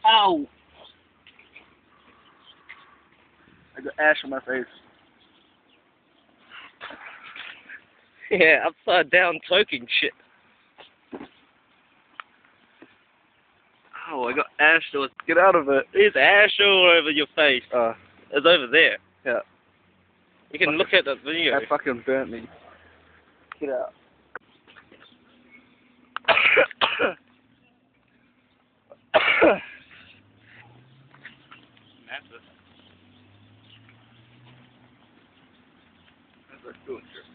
Ow! I got ash on my face. Yeah, upside down toking shit. Oh, I got ash. Get out of it. There's ash all over your face. It's over there. Yeah. You can look at the video. That fucking burnt me. Get out. Massive. That's a good trip.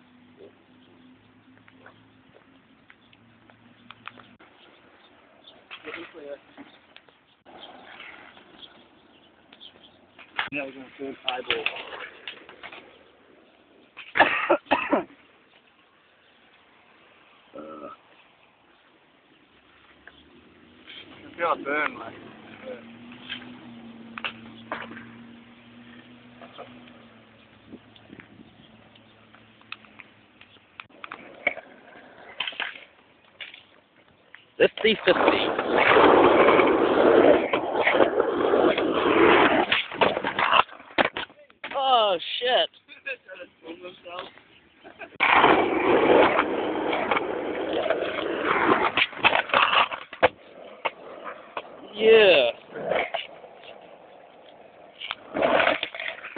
Now we're going to turn eyeball. I feel a burn, like. Let's see 50.